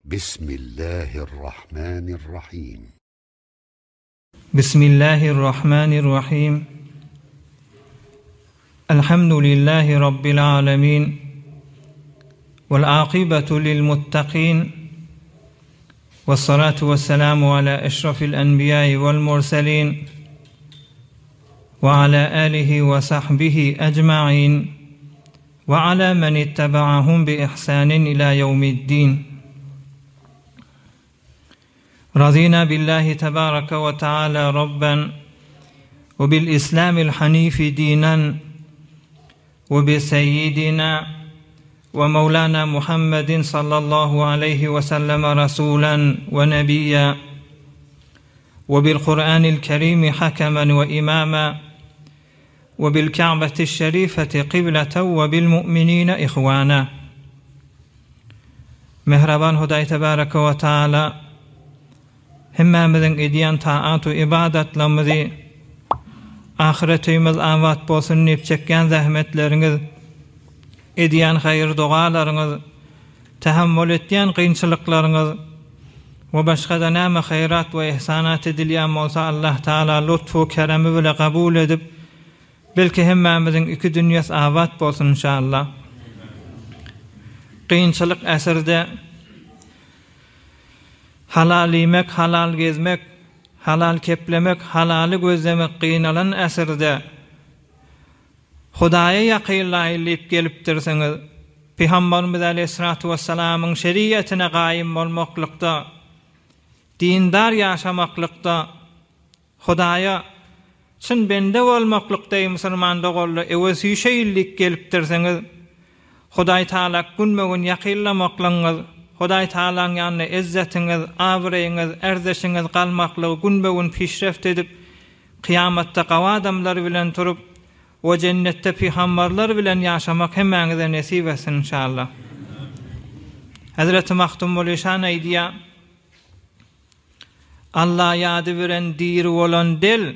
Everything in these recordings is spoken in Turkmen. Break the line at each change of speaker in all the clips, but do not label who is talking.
بسم الله الرحمن الرحيم.
بسم الله الرحمن الرحيم. الحمد لله رب العالمين والعاقبة للمتقين والصلاة والسلام على أشرف الأنبياء والمرسلين وعلى آله وصحبه أجمعين وعلى من اتبعهم بإحسان إلى يوم الدين. رضينا بالله تبارك وتعالى ربا وبالإسلام الحنيف دينا وبسيدنا ومولانا محمد صلى الله عليه وسلم رسولا ونبيا وبالقرآن الكريم حكما وإماما وبالكعبة الشريفة قبلة وبالمؤمنين إخوانا. مهربان هداي تبارك وتعالى hemmemizin ediyen taatu ibadetlerimizi ahiretimiz avat bolsun deyip çekken zahmetleriniz, ediyen hayır dualarınız, tahammül ettiyen kıyınçılıklarınız ve başka da näme hayrat ve ihsanat edilýän bolsa Allah Taala lütfu keremi bile kabul edip belki hemmemizin iki dünyasy avat bolsun inşallah. Kıyınçılık eserde halal yemek, halal gezmek, halal keplemek, halali gözlemek kıynalan esirde Hudaýa ýakynlaýyp gelipdirsiňiz, Peygamberimiz Aleyhissalatu vesselamyň şeriatine gaýym bolmaklykda, dindar ýaşamaklykda, Hudaýa çyn bende bolmaklykda musulmanda golly ewesi şeýillik gelipdirsiňiz, Hudaý Taala günmegin ýakynlamaklaryňyz, Hudaý Taalaň ýanyna izzetiniz, abireýiňiz, erzeşiňiz galmaklygy günbegün pişreft edip kıyamatda gawa adamlar bilen turup o cennette peygamberler bilen ýaşamak hemmeňize nesip etsin inşallah. Hazreti Mahtum Bolşan aýdýar: Allah ýady beren diri bolan del,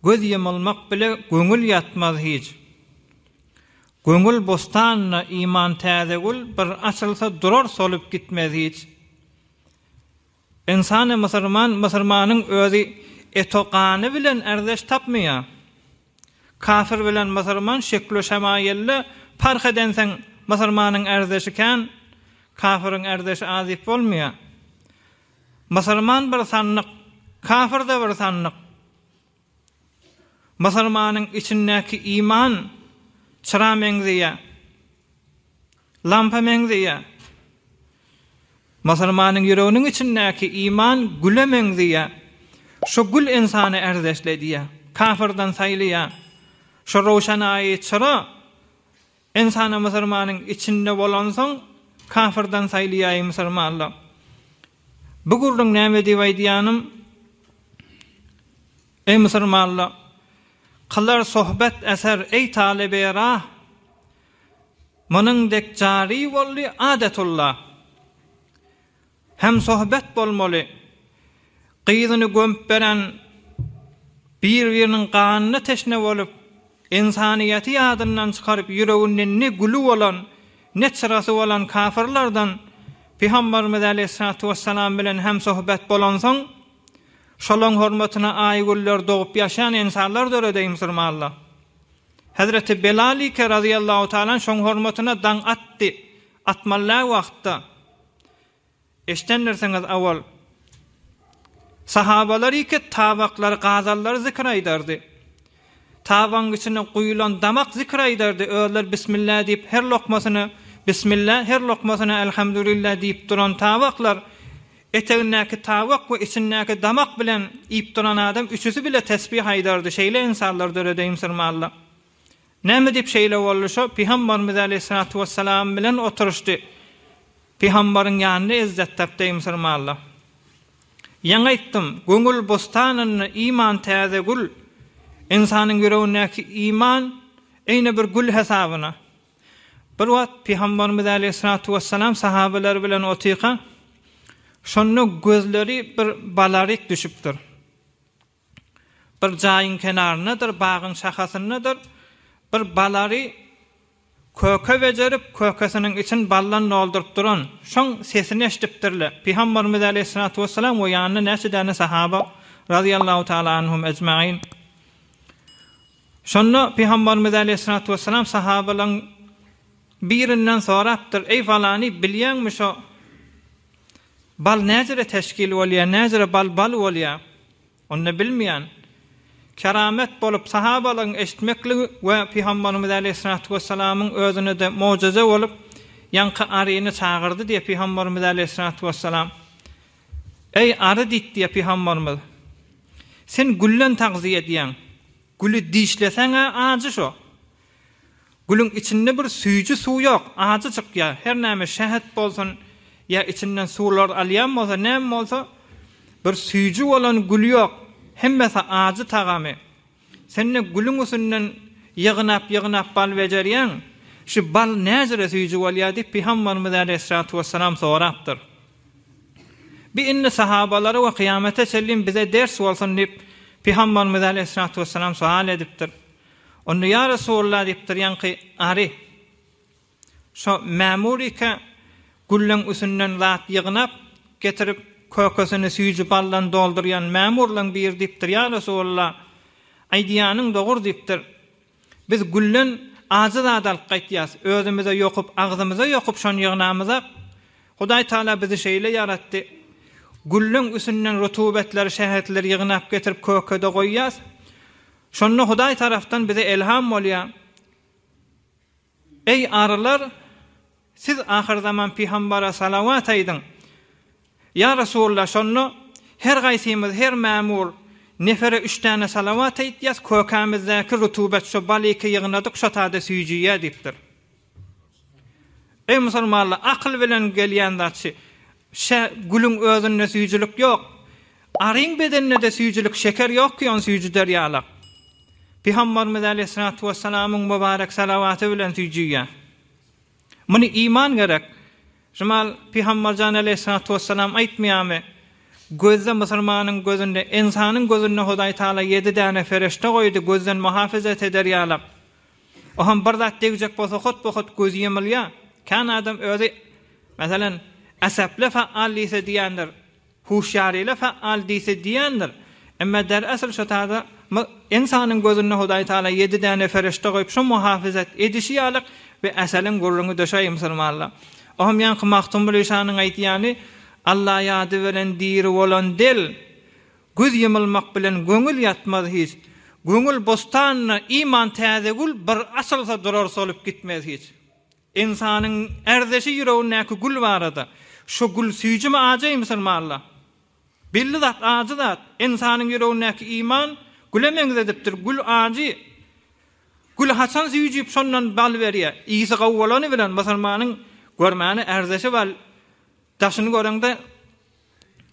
göz ýumulmak bile göňül ýatmaz hiç. Göňül bostanyna iman täzegül bir açylsa durar solup gitmez hiç. İnsany musulmanyň özi etokany bilen erdeş tapmaýar. Kafir bilen musulman şekli şemaýelli fark edenseň musulmanyň erdeşiken kafirin erdeşi azyp bolmaýar. Musulman bir sanlyk, kafir de bir sanlyk. Musulmanyň içindäki iman çıra meňzeýär, lampa meňzeýär. Musulmanyň ýüreginiň içindäki iman güle meňzeýär. Şu gül insany erdeşlediýär, kafirden saýlaýar. Şu roşanaýy çıra insany musulmanyň içinde bolansoň kafirden saýlaýar musulmanlar. Bu gurluň näme diýip aýdýanym? Ey musulmanlar, kılar sohbet eser ey talebe rah, munun dek cari bolly adetullah. Hem sohbet bolmaly, gyzyny gömüp beren bir-biriniň ganyny teşne bolup, insaniýeti ýadyndan çykaryp ýüreginden ne gülü bolan, ne çyrasy bolan kafirlerden Peygamberimiz Aleyhissalatu vesselam bilen hem sohbet bolansoň, şolaň hormatyna aýgüller dogup ýaşaýan insanlar döredeýim musulmanlar. Hazreti Belal radıyallahu taala şoň hormatyna daň atdy. Atmalar wagtda eşdenlersiňiz awal sahabalar iki tabaklar, gazallar zikr aýdardy. Tabaň içine guýulan damak zikr aýdardy. Öýler bismillah diýip her lokmasyny bismillah, her lokmasyny elhamdülillah diýip duran tabaklar, etegindäki tabak we içindäki damak bilen iýip duran adam üçüsi bile tesbih aýdardy. Şeýle insanlar döredeýim musulmanlar. Näme diýip şeýle bolýar? Peygamberimiz Aleyhissalatu vesselam bilen oturuşdy. Peygamberiň ýanyna izzet tapdy musulmanlar. Ýa-ni aýtdym, göňül bostanyny iman täzegül, insanyň ýüregindäki iman eýne bir gül hesabyna. Bir wagt Peygamberimiz Aleyhissalatu vesselam sahabeler bilen otyka, şonu gözleri bir balaryk düşüpdir. Bir jaýyň kenarynadyr, bagyň şahasyndadyr, bir balary köke bejerip kökesinin için ballan doldurup duran şoň sesini eşitipdirler. Peygamberimiz aleyhissalatu vesselam we ýanyna näçe däne sahaba radiyallahu taala anhum ecmaîn. Şonda Peygamberimiz aleyhissalatu vesselam sahabalaryn birinden sorapdyr: "Ey falany, bilýänmi şo bal näjere teşkil bolýar, näjere bal bolýar?" Onu bilmeýän keramet bolup sahabalaryn eşitmekligi we Peygamberimiz aleyhissalatu vesselamyň özüne de mucize bolup ýanky aryny çağırdy diýip Peygamberimiz aleyhissalatu vesselam "Ey arı" diýdi Peygamberimiz, "Sen güllen tagziýe edýän, gülü dişleseňe ajy şo. Gülüň içinde bir süýjü suw ýok, ajy çykýar. Her näme şähet bolsun ýa içinden suwlar alýan bolsa, näme bolsa bir süýjü bolan gül ýok. Hemmesi ajy tagamy. Senne gülüň üstünden ýygnap bal bejerýän, şu bal näjere süýjü bolýar?" diýip Peygamberimiz aleyhissalatu vesselam sorapdyr. Bir inne sahabalary we kıyamete çellim bize ders bolsun diýip Peygamberimiz aleyhissalatu vesselam sual edipdir. Onu "Ya Resulullah" diýipdir, ýanky ary şo memurika gülleň üstünden zat ýygnap getirip kökesini süýjü ballan doldurýan memurlaň bir diýipdir, "Ya Resulullah, aýdýanyň dogry diýipdir. Biz güllen ajy zat alyp gaýtýas, özümize ýokup, agzymyza ýokup şonu ýygnamyza. Hudaý Taala bizi şeýle ýaratdy. Gülleň üstünden rutubetleri, şähetleri ýygnap getirip kökede goýýas. Şonu Hudaý tarapdan bize elham bolýar. Ey arılar, siz ahir zaman Peygambere salavat aýdyň. Ya Resulullah, şonu her gaýsymyz, her memur nefere 3 tane salavat aýtýas, kökemizdäki rutubet şo balyky ýygnadyk, şo taýda süýjüýä" diýipdir. Ey musulmanlar, akıl bilen gelýän zatçy, gülüň özünde süýjülük ýok. Aryň bedeninde de süýjülük, şeker ýok ki on süýjü derýalak. Peygamberimiz aleyhissalatu vesselamyň mübarek salavaty bilen süýjüýä. Muny iman gerek. Jamal Peygamberjan aleyhissalatu vesselam aýtmaýarmy? Gözde musulmanyň gözünde, insanyň gözünde Hudaý Taala 7 däne ferişte goýdy, gözden muhafazat ederýärler. Ohan bir zat degijek bolsa hot göz ýemilýär. Kan adam özi mesalan asapla faal diýse diýendir, huşyaryle faal diýse diýendir. Emma der asl şo taýda insanyň gözünde Hudaý Taala 7 däne ferişte goýup şo muhafazat edişi ýalyk we asalyn gurruňy döşäýär musulmanlar. Oham ýanky Maktumul Işanyň aýtýany Allah ýady bilen diri bolan dil, göz ýymylmak bilen göňül ýatmaz hiç. Göňül bostanyna iman täzegül bir asylsa durar solup gitmez hiç. İnsanyň erzeşi ýüregindäki gül barada, şo gül süýjümi ajy musulmanlar. Belli zat ajy zat, insanyň ýüregindäki iman gülemeňiz edipdir, gül ajy. Gül haçan süýjüp şondan bal berýär. Ýygy gowwalany bilen musulmanyň görmäni erzeşi bal daşyny görende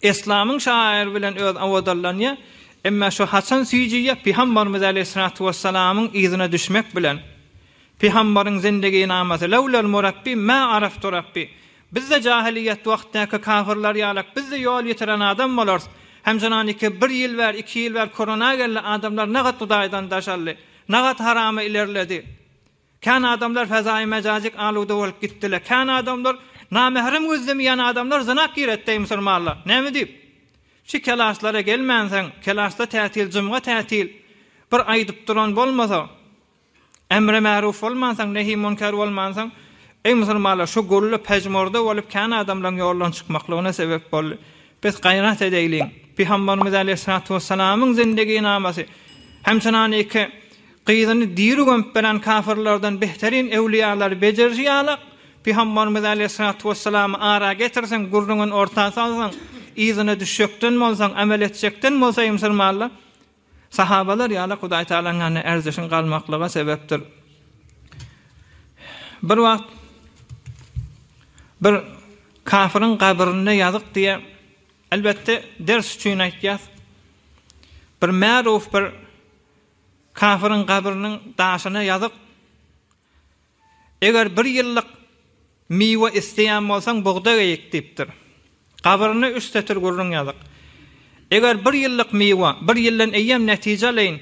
İslamyň şair bilen öz awadarlanýa, emma şo haçan süýjüýe Peygamberimiz aleyhissalatu vesselamyň izine düşmek bilen Peygamberiň zindigi namasy lawlal murabbi ma araftu rabbi. Bizde jahiliýet wagtyndaky kafirler ýalak, bizde ýol ýetiren adam bolar. Hemjananyky 1 ýyl wer, 2 ýyl wer korona geldi, adamlar nagat Hudaýdan daşaldy, nagat harama ilerledi. Kan adamlar fazai mecazik aluda bolup gitdiler. Kan adamlar namehrim gözlemeýän adamlar zina giretdi musulmanlar. Näme diýip? Şu kelaslara gelmänseň, kelasda tätil, jumga tätil bir aýdyp duran bolmasa, emre ma'ruf bolmansaň, nehi munkar bolmansaň, ey musulmanlar şu golle pejmorda bolup kan adamlaryň ýoldan çykmaklygyna sebep boldy. Biz gaýrat edeýlik. Peygamberimiz aleyhissalatu vesselamyň zindigi namasy hemçinanyky gyzyny diri gömüp beren kafirlerden behterin ewliýalar bejerýärler. Peygamberimiz aleyhissalatu vesselam ara getirsen, gurruňyň ortasy alsaň, izine düşekden bolsaň, amel etjekden bolsa musulmanlar, sahabalar ýaly Hudaý Taalaň erzeşin galmaklyga sebepdir. Bir wagt bir kafirin kabryna ýazyk diye elbette ders üçin aýtýar. Bir ma'ruf bir kafirin kabrynyň daşyna ýazyk. Eger 1 ýyllyk miwe isteýän bolsaň bugda geyik diýipdir. Kabryny üstetir gurrun ýazyk. Eger 1 ýyllyk miwe, 1 ýyldan eýem netije leýin,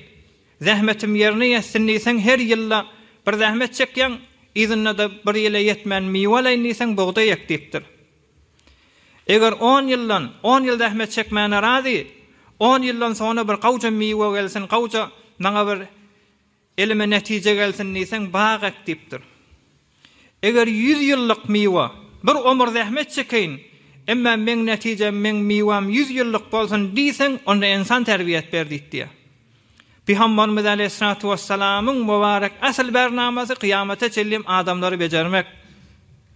zähmetim ýerine ýetsindiýsen her ýylla bir zähmet çekýän, izinle de bir ýyla ýetmän miweleýin diýsen buğday ekdipdir. Eger 10 ýyl zähmet çekmäne razy, 10 ýyldan sonra bir gawja miwe gelsin, gawja maňa bir elime netije gelsin diýsen bag ekdipdir. Eger 100 ýyllyk miwe bir ömür zähmet çekeýin, emma men netijem, men miwam 100 ýyllyk bolsun diýsen, onda insan terbiýet berdik diýe. Peygamberimiz Aleyhissalatu vesselam'ın mübarek asıl bernamasy kıyamete çellim adamları becermek.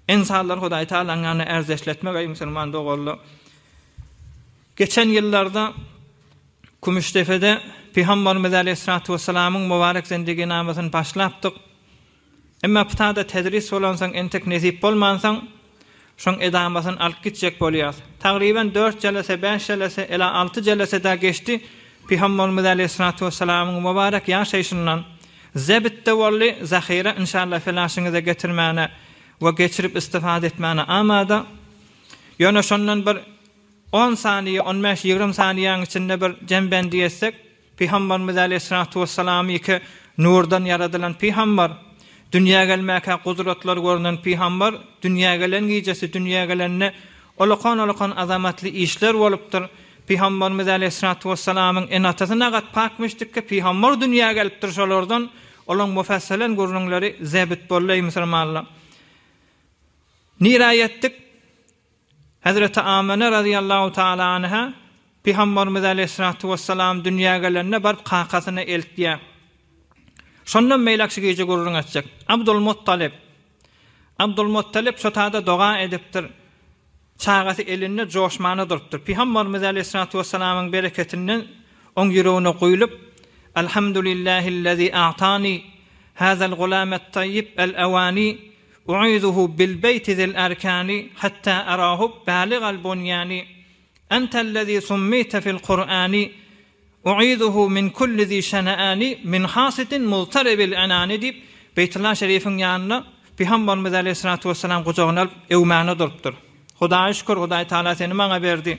İnsanlar Hudaý Taala'nı erzeşletmek ey musulman dogullu. Geçen yıllarda Kumuştefe'de Peygamberimiz Aleyhissalatu vesselam'ın mübarek zindigi namasyny başlapdyk. Emma putada tedris bolansaň, entek nesip bolmansaň, şoň edamasyny alyp gitjek bolýar. Tagriben 4 jelese, 5 jelese, ela 6 jelese da geçti. Peygamberimiz Aleyhissalatu vesselam'ın mübarek ýaşaýşyndan zebitde bolly zahira inşallah felaşyňyza getirmäne we geçirip istifade etmäne amada. Ýöne şondan bir 10 saniye, 15-20 saniýeň içinde bir jembendi etsek, Peygamberimiz Aleyhissalatu vesselam iki nurdan yaradylan peygamber, dünýäge gelmäke kudretler görünen peygamber, dünýäge gelen giýjesi, dünýäge gelenne olakan azamatly işler bolupdyr. Peygamberimiz Aleyhissalatu vesselam'ın enatasyna gat pakmışdyk ki peygamber dünýäge gelipdir şolardan olaň mufassalen görnüňleri zebit bollaý musulmanlar. Nirayetdik Hazreti Amine radıyallahu taala anha Peygamberimiz Aleyhissalatu vesselam dünýäge gelende barp qaqasyna eltdiýär. Şondan meýlekşi geje görüň atjak. Abdul Muttalib şotada doga edipdir. Çağatı elinde coşmany durupdyr. Peygamberimiz Aleyhissalatu vesselam'ın bereketinden oň ýüregine goýulyp, Elhamdülillahillazi a'tani hazal gulamet tayyib el-awani u'izuhu bil beyti zil arkani hatta arahu baligal bunyani entellezi summita fil Qur'ani u'izuhu min kulli zi şana'ani min hasitin multaribil anani dip Beytullah Şerif'in ýanyna Peygamberimiz Aleyhissalatu vesselam gojagyny alyp ewmäne durupdyr. Hudaýa şükür, Hudaý Taala seni maňa berdi.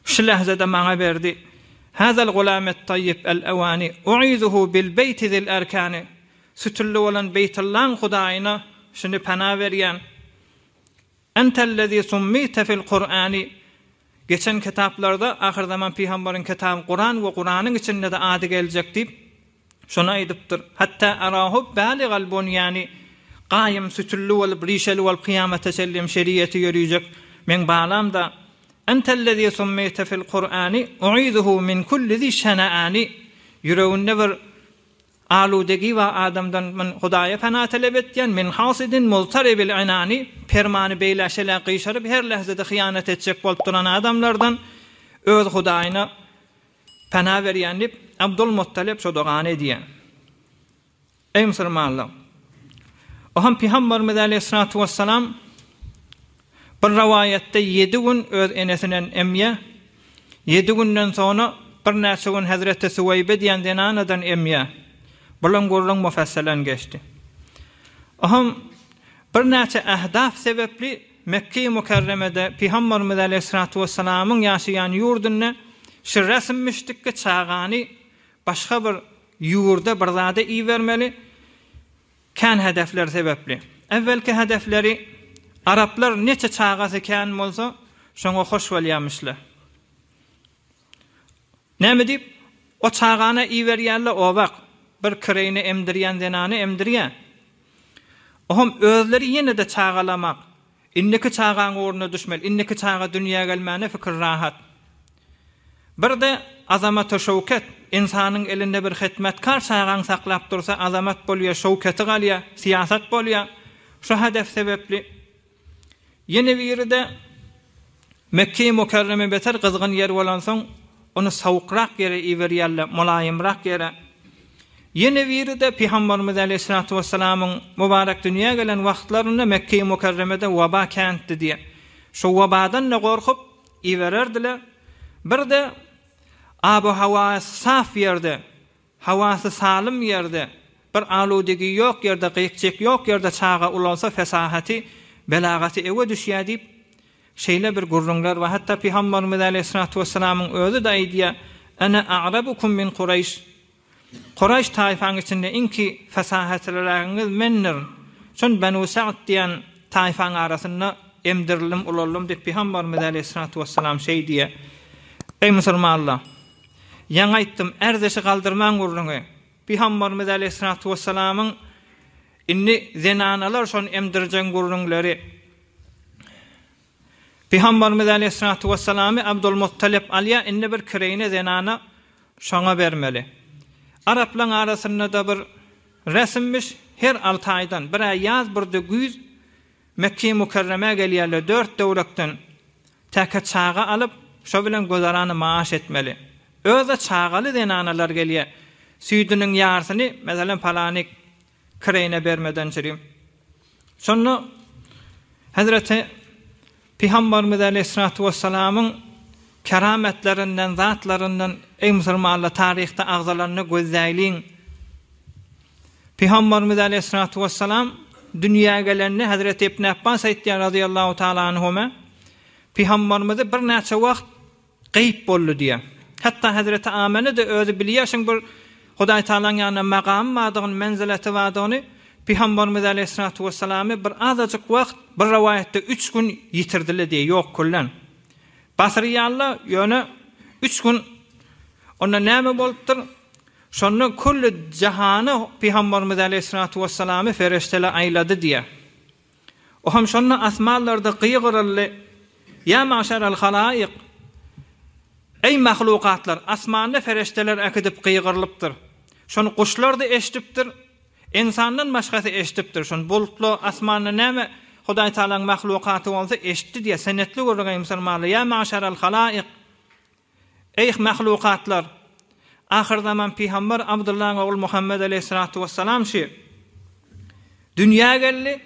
Şu lahzada maňa berdi. Hazal gulamet tayyib el-awani u'izuhu bil beyti zil arkani. Sütüllü olan Beytullah'ın Hudaýyna şunu pana berýän. Entellezi summita fil Qur'ani. Geçen kitaplarda ahir zaman Peygamberin kitabı Kur'an we Kur'anyň içinde de ady geljek diýip şonu aýdypdyr. Hatta arahu baligal bunyani. Qaym sütüllü bolup rişeli bolup kıyamete çellim şeriýeti ýörüjek. Men balam da entellezi summita fil Qur'ani u'izuhu min kulli zi şana'ani. Ýüreginde bir aludegi we adamdan men Hudaýa pana talep etýän min hasidin multaribil anani permany beýleşele gyşaryp her lahzada hyýanet etjek bolup duran adamlardan öz Hudaýyna pana berýän dip Abdul Muttalib şo dogany edýär. Ey musulmanlar, Oham Peygamberimiz Aleyhissalatu vesselam bir rivayette 7 gün öz enesinen emýe, 7 günden sonra bir näçe gün Hazreti Süweybe diýen denanadan emýe. Bulan görülen mufassalen geçti. Oham bir näçe ahdaf sebepli Mekke-i Mukarremede Peygamberimiz Aleyhissalatu vesselam'ın ýaşaýan ýurduny şirresinmişdik ki çağany başga bir ýurda bir zada iýermeli. Kan hedefler sebepli. Evvelki hedefleri Araplar neçe çağası kan bolsa şoňa hoş bolýarmyşlar. Näme diýip o çağana iýerýärler o wagt bir kireyni emdirýän denany emdirýär. Ohum özleri ýene de çağalamak. Inneki çağaň oruna düşmeli. Inneki çağa dünýäge gelmäne fikir rahat. Bir de azamat şowket, insanyň elinde bir hyzmatkar çağaň saklap dursa azamat bolýar, şowketi galýar, siýasat bolýar. Şu hedef sebepli ýene biride Mekke-i Mukarreme beter kızgın yer bolan soň onu sawukrak ýere iwerýärler, mulaýymrak ýere. Ýene biride Peygamberimiz Aleyhissalatu vesselam'ın mübarek dünýäge gelen wagtlarynda Mekke-i Mukarremede waba kentdi diýe. Şu wabadan da gorkup iwererdiler. Bir de abu hava saf ýerde, hawasy salim ýerde, bir aludigi ýok ýerde, gyýkjek ýok ýerde çağa ulansa fesahaty, belagaty ewe düşýär diýip şeýle bir gurrunlar we hatda Peygamberimiz Aleyhissalatu vesselam'ın özü de aýdýar: "Ana a'rabukum min Qurayş." Qurayş taifan içinde inki fesahatlarınız menner. Şon Banu Sa'd diýen taifan arasynda emdirilim ulalım diýip Peygamberimiz Aleyhissalatu vesselam şey diye. Ey musulmanlar, ýa aýtdym erzeşi galdyrman gurruňy. Peygamberimiz Aleyhissalatu vesselamyň inni zenanalar şon emdirjen gurruňlary. Peygamberimiz Aleyhissalatu vesselam Abdülmuttalib alya inni bir kireyne zenana şoňa bermeli. Araplar arasynda da bir resimmiş, her 6 aýdan bir ýaz bir güz Mekke-i Mukarreme gelýärler 4 döwrekden täke çağa alyp şo bilen gözarany maaş etmeli. Öze çağaly zenanalar gelýär. Süýdüniň ýarsyny meselem palanik kireyne bermeden çyryp. Şonu Hazreti Peygamberimiz Aleyhissalatu vesselamyň kerametlerinden, zatlarından ey musulmanlar tarihte agzalarını gözleýliň. Peygamberimiz Aleyhissalatu vesselam dünya gelenini Hazreti İbn Abbas aýtdy radıyallahu taala anhuma. Peygamberimiz bir näçe wagt gaýp boldy diýär. Hatta Hazreti Amene de özü bilýärsiň bir Hudaý Taala'nın ýanyna maqam madygyny, menzileti wadygyny Peygamberimiz Aleyhissalatu vesselam'y bir azajyk wagt bir rivayetde 3 gün yitirdiler diye yok kullan. Basriýanlar ýöne 3 gün onda näme bolupdyr? Şonu kullu jahany Peygamberimiz Aleyhissalatu vesselam'y ferişteler aýlady diye. O hem şonu asmalarda qyýgyrly ya maşaral halaik ey mahlukatlar asmanda ferişteler akıdıp qyýgyrlypdyr. Şonu kuşlar da eşitipdir. İnsandan başkası eşitipdir. Şonu bulutlu asmanda näme Hudaý Taala'nın mahlukaty bolsa eşitdi diye senetli görýän musulmanlar ya maşaral halaik ey mahlukatlar ahir zaman Peygamber Abdullah oğul Muhammed Aleyhissalatu vesselam dünya geldi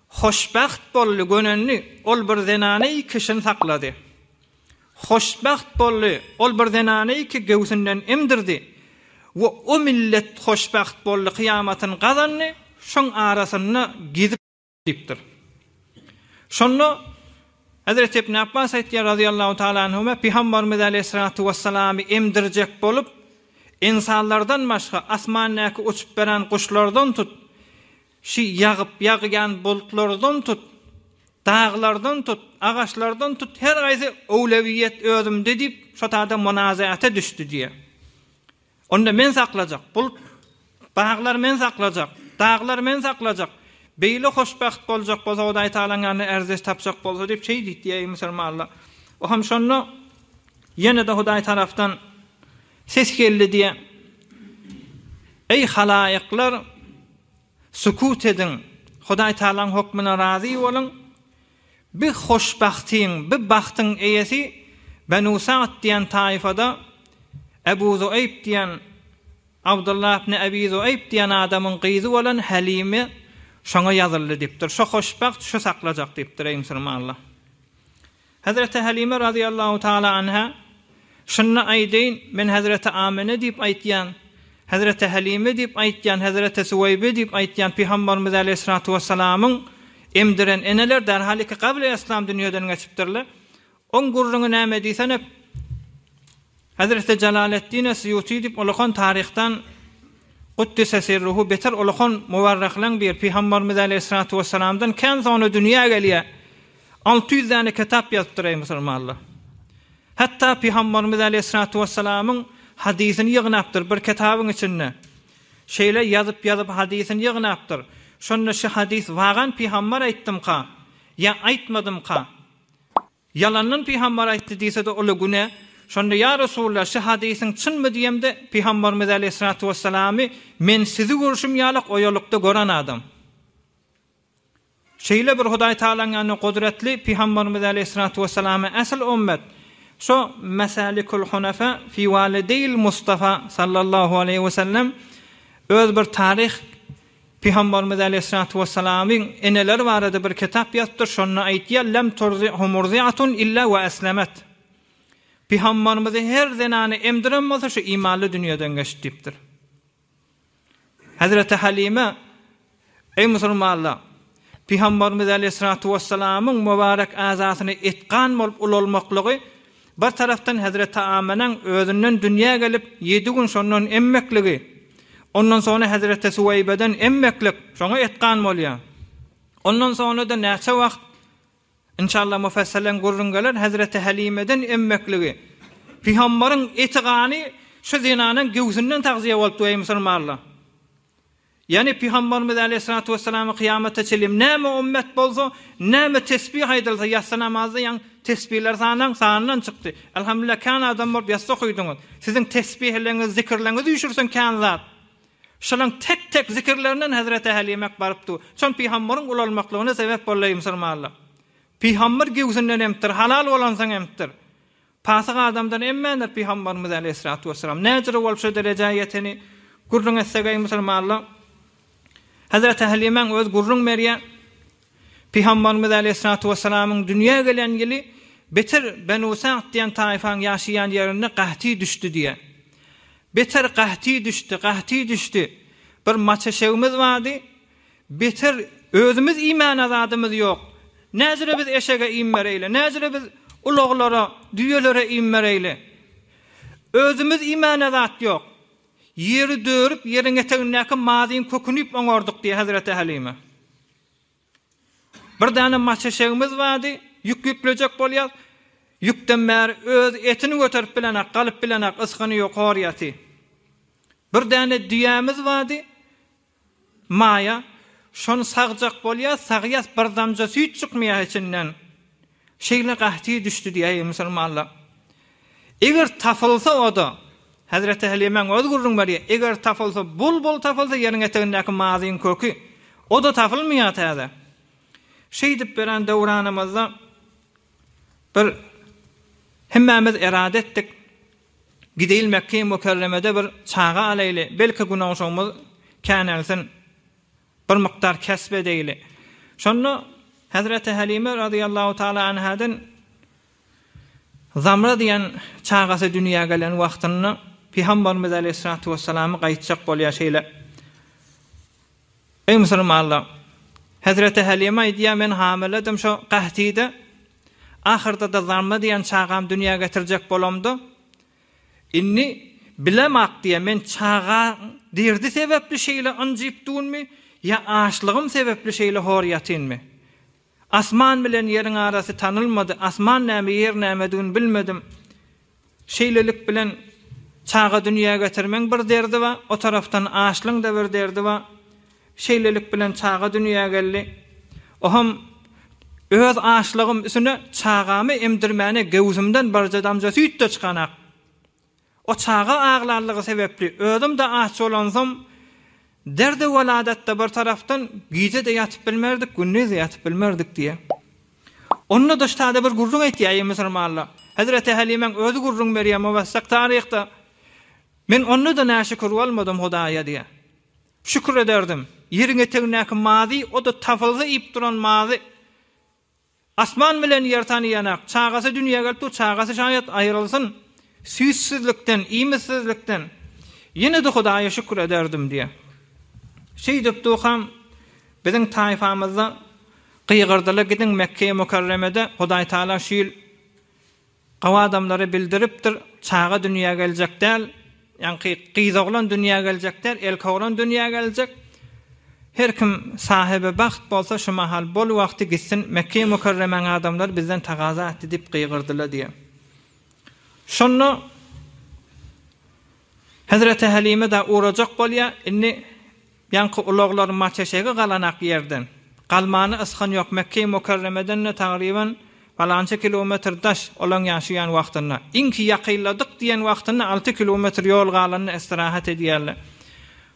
hoşbaht bolly gönenli ol bir zenany kişini saklady. Hoşbaht bolly ol bir zenany ki göwsünden emdirdi. Ve o millet hoşbaht bolly kıyamatın gazanny şoň arasyna gidip dipdir. Şonu Hazreti İbn Abbas aýtdy radıyallahu taala anhuma Peygamberimiz Aleyhissalatu vesselam'y emdirjek bolup insanlardan başga asmanyňky uçup beren kuşlardan tut şi ýagyp bulutlardan tut dağlardan tut ağaçlardan tut her gaýsy öwlewiyet özümde diýip şotada munazaata düşdi diýe. Onda men saklajak, bulut bağlar men saklajak, dağlar men saklajak. Beýle hoşbaht boljak bolsa Hudaý Taala'nın erzes tapjak bolsa diýip şey diýdi ey musulmanlar. O hem şonu ýene de Hudaý tarapdan ses geldi diýe. Ey halayklar sukut edin. Hudaý Taala'nın hukmuna razy bolun. Bir hoşbahtyň, bir bahtyň eýesi Banu Sa'd diýen taifada Ebu Zuayb diýen Abdullah ibn Abi Zuayb diýen adamyň gyzy bolan Halime şoňa ýazyldy diýipdir. Şo hoşbaht şo saklajak diýipdir ey musulmanlar. Hazreti Halime radıyallahu taala anha şunu aýdyn men Hazreti Amine diýip aýtýan, Hazreti Halime diýip aýtýan, Hazreti Suwaybe diýip aýtýan Peygamberimiz Aleyhissalatu vesselam'yň emdiren eneler derhal ki kabul İslam dünýäden geçipdirler. On gurruňy näme diýsen hep Hazreti Celaleddin Suyuti diýip olakan tarihten Kuddise sirruhu beter olakan muvarraklan bir Peygamberimiz Aleyhissalatu vesselam'dan kan sonra dünya gelýär. 600 tane kitap ýazdyr ey musulmanlar. Hatta Peygamberimiz Aleyhissalatu vesselam'yň hadisini ýygnapdyr bir kitabyň içinde. Şeýle ýazyp hadisini ýygnapdyr. Şonda şu hadis wagan Peygamber aýtdym ka, ya aýtmadym ka. Yalandan Peygamber aýtdy diýse de ol güne. Şonda ya Resulullah şu hadisiň çynmy diýemde Peygamberimiz Aleyhissalatu vesselam'y men sizi görüşüm ýalyk oýalykda gören adam. Şeýle bir Hudaý Taala'nın kudretli Peygamberimiz Aleyhissalatu vesselam'y asl ummet. Şo Mesalikul Hunafa fi Valideyl Mustafa sallallahu aleyhi ve sellem öz bir tarih Peygamberimiz Aleyhissalatu vesselam'yň eneler barada bir kitap ýazdyr. Şonu aýtýar lem turzi'hu murzi'atun illa we aslamat. Peygamberimiz her zenany emdiren bolsa şu imanly dünýäden geçipdir. Hazreti Halime ey musulmanlar Peygamberimiz Aleyhissalatu vesselam'yň mübarek azasyny etgan bolup ululmaklygy Bir taraftan Hazreti Ameneň özünden dünýä gelip 7 gün şondan emmekligi. Ondan sonra Hazreti Suweybe'den emmeklik. Şoňa etgan bolýar. Ondan sonra da näçe wagt inşallah mufassalen gurrun geler Hazreti Halime'den emmekligi. Peygamberin etigany şu zinanyň göwsünden tagziýe bolup duýy musulmanlar. Yani Peygamberimiz Aleyhissalatu vesselam kıyamete çelim näme ümmet bolsa, näme tesbih aýdylsa yatsa namazda ýan tesbihler sandan çykdy. Elhamdülillah kan adam bolup yatsa koýduňuz. Siziň tesbihleriniz, zikirleriniz düşürsen kan zat. Şolaň tek zikirlerinden Hazreti Halime barypdy. Şon Peygamberin ulalmaklygyna sebep bolýar musulmanlar. Peygamber gewsinden emtir, halal bolansaň emtir. Pasyk adamdan emmendir Peygamberimiz Aleyhissalatu vesselam. Näçe bolup şu derejäge ýeteni gurrun etsegäy musulmanlar. Hazreti Halimeň öz gurrun merýä Peygamberimiz Aleyhissalatu vesselamyň dünýäge gelen ýyly beter Benu Sa'd diýen taýfanyň ýaşaýan ýerine gahty düşdi diýe. Beter gahty düşdi. Bir maçaşegimiz vardy. Beter özümüz iman azadymyz ýok. Näzire biz eşege iýmereýle, näzire biz ulaglara, düýelere iýmereýle. Özümüz iman azat ýok. Yeri dörüp yerin eteğindeki mazin kökünüp oňardyk diye Hazreti Halime. Bir däne maçaşegimiz vardy, yüklejek bolýar. Yükden bäri öz etini götürüp bilenak, galyp bilenak, yskyny ýokary ýaty. Bir däne düýämiz vardy. Maya, şonu sagjak bolýar, sagyas bir damja süýt çykmaýar içinden. Şeýle gahty düşdi diýe musulmanlar. Eger tafylsa oda Hazreti Halimeň öz gurrun berýär. Eger tafylsa, bul tafylsa ýeriň etegindäki mazin kökü, o da tafylmaýar täze. Şeýdip beren döwranymyzda bir hemmemiz irade etdik. Gideyl Mekke-i Mükerreme'de bir çağa alaýly. Belki günahşymyz känelsin. Bir miktar kesb edeýli. Şonu Hazreti Halime radıyallahu taala anhadan Zamra diýen çağasy dünýäge gelen wagtyny Peygamberimiz Aleyhissalatu vesselam gaýtjak bolýar şeýle. Ey musulmanlar, Hazreti Halime diýär men hamiledim şu gahtyda. Ahyrda da Zamra diýen çağam dünýäge getirjek bolamdy. Inni bilemak diye men çağa dirdi sebepli şeyle anjyp durmy ya aşlygym sebepli şeyle horyatinmi? Asman bilen yerin arasy tanylmady. Asman näme yer näme bilmedim. Şeylelik bilen çağa dünýäge getirmeň bir derdi we o taraftan aşlyň da bir derdi we şeylelik bilen çağa dünýäge geldi. Oham öz aşlygym üstüne çağamy emdirmäne gewzümden barja damja süýtde çykanak. O çağa ağlarlygy sebepli özüm de aç olansam derde weladatda bir taraftan gije de yatyp bilmerdik, gündüz yatyp bilmerdik diye. Onunla da ştada bir gurrun etýär musulmanlar. Hazreti Halimeň özü gurrun berýär muwassak taryhda. Men onu da näşükür bolmadym Hudaýa diye. Şükür ederdim. Ýeriň etegindäki mazy, o da tafylsa ip duran mazy. Asman bilen yer tanyýanak, çağasy dünýäge gelip, çağasy şaýat aýrylsyn. Süýsizlikden, iýmitsizlikden ýene de Hudaýa şükür ederdim diye. Şeýdip doham biziň taýfamyzda gygyrdylar gidin Mekke-i Mükerreme'de Hudaý Taala şeýil gawa adamlary bildiripdir, çağa dünýäge geljekler, ýani gyzaglan dünýäge geljekler, elkaglan dünýäge geljek. Her kim sahibi baxt bolsa şu mahal bol wagty gitsin Mekke-i Mükerreme'ň adamlar bizden tagaza etdi dip gygyrdylar diye. Şonu Hazreti Halime da uğrajak bolýar, inni ýanky ulaglar maçaşege galanak ýerden. Galmany ysgan ýok Mekke-i Mükerreme'den tagriban falança kilometr daş olan ýaşaýan wagtyna. Inki ýakyladyk diýen wagtyna 6 kilometr ýol galanyny istirahat edýärler.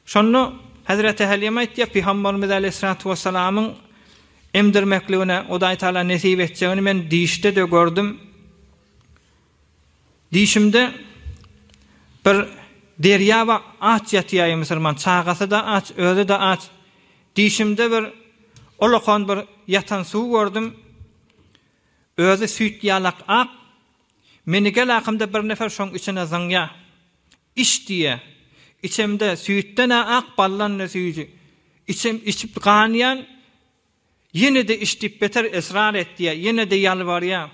Şonu Hazreti Halime aýtdy, Peygamberimiz Aleyhissalatu vesselamyň emdirmekligine Hudaý Taala nesip etjegini men diýişde de gördüm. Diýişimde bir derýa we aç ýatýar musulman, çağasy da aç, özü de aç. Diýişimde bir olakan bir yatan suw gördüm. Özü süýt ýalak ak. Meni gel akymda bir nefer şoň içine zaňya. İç diýe. İçimde süýtden ak ballanly süýji. İçip ganýan ýene de içdip beter esrar etdi, ýene de ýalbarýar.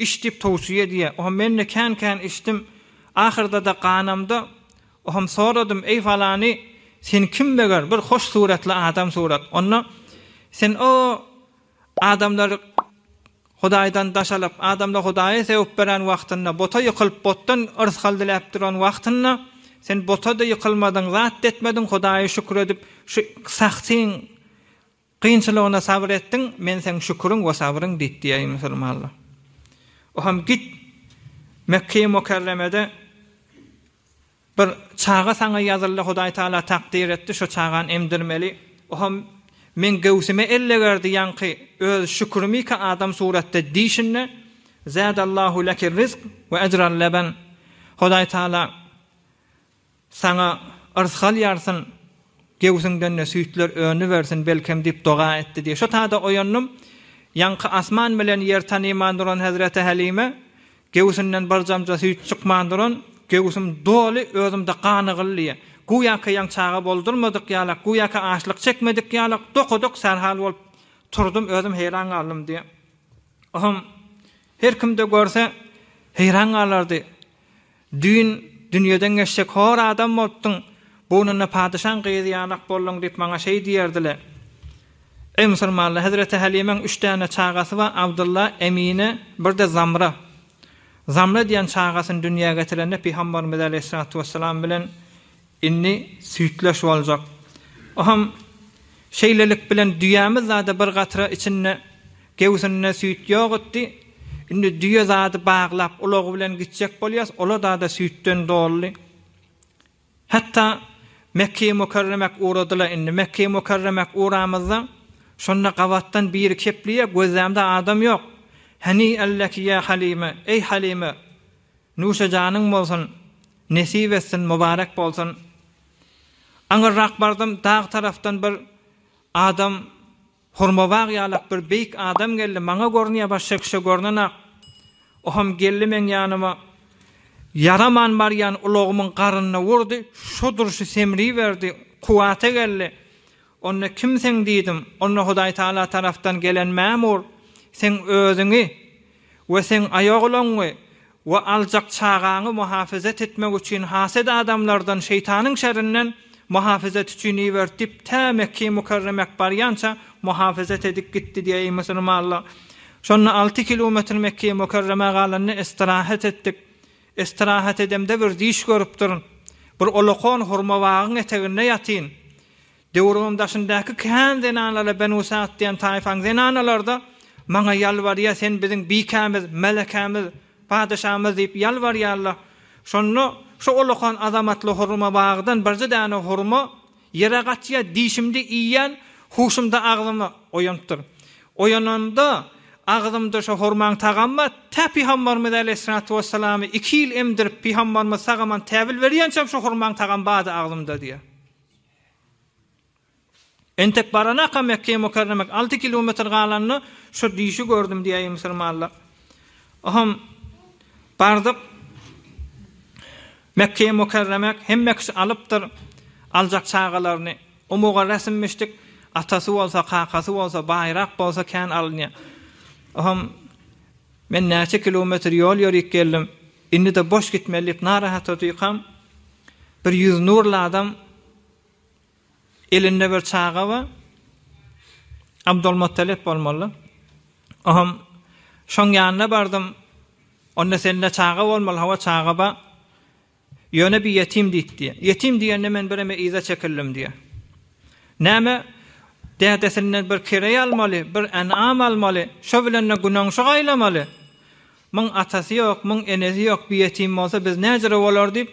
içdip towsiye diye. O menne kan içdim. Ahirda da qanamda o soradım ey falani sen kim beger bir hoş suratlı adam surat. Onna sen o adamlar Hudaýdan daşalyp adamlar Hudaýa sevip beren wagtynda bota ýykylyp botdan ırsgaldyläp duran wagtynda sen bota da ýykylmadың, zat etmedin, Hudaýa şükür edip şu saksyň kynçylygyna sabr etdiň, men sen şükürüň we sabryň diýdi ýa musulmanlar. O ham git Mekke-i Mukarremede bir çağa sana ýazyldy, Hudaý Taala takdir etdi, şu çağan emdirmeli. O ham men göwsüme elle gerdi ýanky öz şükrümi ka adam suratda diýişinne zadallahu leki rizq we ecran laban. Hudaý Taala sana ırzgal ýarsyn, göwsüňden süýtler öňü bersin belkem dip doga etdi diye. Şu taada oýannym ýanky asman bilen ýer tanymandyran Hazreti Halime göwsünden barjamja süýt çykmandyran göwsüm doly özümde qanygylly. Guýaka ýan çağa boldurmadyk ýalak, guýaka açlyk çekmedik ýalak, dokuduk serhal bolup turdum, özüm heýran galdym diye. Her kimde görse heýran galardy. Dünýeden geçsek hor adam bolupdyň. Bununla padyşan gyýýanak bollaň diýip maňa şey diýerdiler. Ey musulmanlar, Hazreti Halimeň 3 tane çağasy var, Abdullah, Emine, bir de Zamra. Zamra diýen çağasyny dünýäge getirende Peygamberimiz Aleyhissalatu vesselam bilen inni süýtleş boljak. Aham şeylelik bilen düýämiz zada bir gatra içinde gewsünne süýt ýok etdi. Indi düýä zady baglap ulagy bilen gitjek bolýas, ola da süýtden dolly. Hatta Mekke-i Mukarremek uğradılar. Indi Mekke-i Mukarremek uğramızda şonna gavattan bir kepliye gözlemde adam yok. Hani allaki ya Halime, ey Halime, nuşa canın bolsun, nesip etsin, mübarek bolsun. Aňyrrak bardım, dağ taraftan bir adam, hurmabag ýalak bir beýik adam geldi, maňa görnýär başga kişi görnenak. Oham geldi men ýanyma, yaraman baryan ulogumyň garyna vurdy, şu duruşy semri berdi, kuwata geldi. Onna kimseň diýdim, onna Hudaý Taala tarafdan gelen memur, sen özüňi we sen aýaglaňy we aljak çağaňy muhafazat etmek üçin hased adamlardan, şeytanyň şerrinden muhafazat üçin iwertip ta Mekke-i Mukarremek baryança muhafazat edip gitdi diýe musulmanlar. Şonna 6 kilometr Mekke-i Mukarreme galanyny istirahat etdik. Istirahat edemde bir diş görüp durun. Bir olokon hurmawagyň eteginde ýatyn. Döwrüň daşyndaky kan zenanalar Benu Sa'd diýen taýfaň zenanalarda maňa ýalbarýar, sen biziň bikamiz, melekamiz, padyşamyz diýip ýalbarýarlar. Şonno şu olokon azamatly hurmawagdan bir däne hurma ýere gatýa dişimde iýen, huşumda agzymy oýandyr. Oýananda ağzımda şu hurmaň tagamma Peygamberimiz Aleyhissalatu vesselam 2 ýyl emdirip Peygamberimiz sagaman täbil berýänçem şu hurmaň tagam bady ağzımda diýe. Entek barana Mekke-i Mukarremek 6 kilometr galanyny şu dişi gördüm diýe musulmanlar. Aham bardyk Mekke-i Mukarremek hemme kişi alypdyr aljak çağalaryny. Umuga resimmişdik. Atasy bolsa, kakasy bolsa, bayrak bolsa kan alynýar. Aham men näçe kilometr ýol ýörüp geldim. Indi de boş gitmelip narahat otyykam. Bir yüz nurly adam elinde bir çağa var. Abdulmuttalip bolmaly. Aham şoň ýanyna bardım. Onda sende çağa bolmaly, hawa çağa ba. Ýöne bir yetim diýdi. Yetim diýende men bireme iza çekildim diýe. Näme dädesinden bir kere almaly, bir anam almaly, şo bilen gunaň şo gaýlamaly. Myň atasy ýok, myň enesi ýok, bir yetim bolsa biz näjere bolar diýip,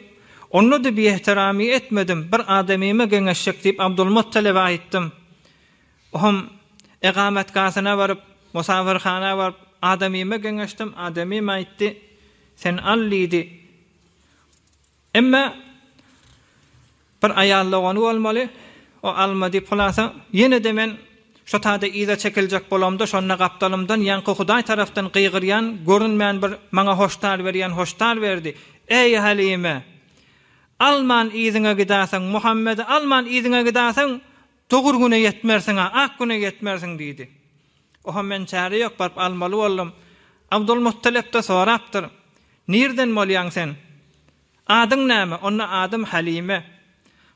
onu da bir ihtiramy etmedim. Bir adamyma geňeşik diýip Abdulmuttalip'e aýtdym. Ohum egamet gasyna baryp, musafirhana baryp adamyma geňeşdim. Adamym aýtdy, sen allydy. Emma bir aýallygany bolmaly. O almady plasa ýene de men şu taýda iza çekiljek bolamda şonna gapdalymdan ýanky Hudaý tarapdan gyýgyrýan, görünmän bir maňa hoştar berýän hoştar berdi. Ey Halime, alman iziňe gidasaň, Muhammed alman iziňe gidasaň, togur güne ýetmersiň, ak güne ýetmersiň diýdi. O men çare ýok, barp almaly boldum. Abdülmuttalib de sorapdyr. Nerden bolýan sen? Adyň näme? Onda adym Halime.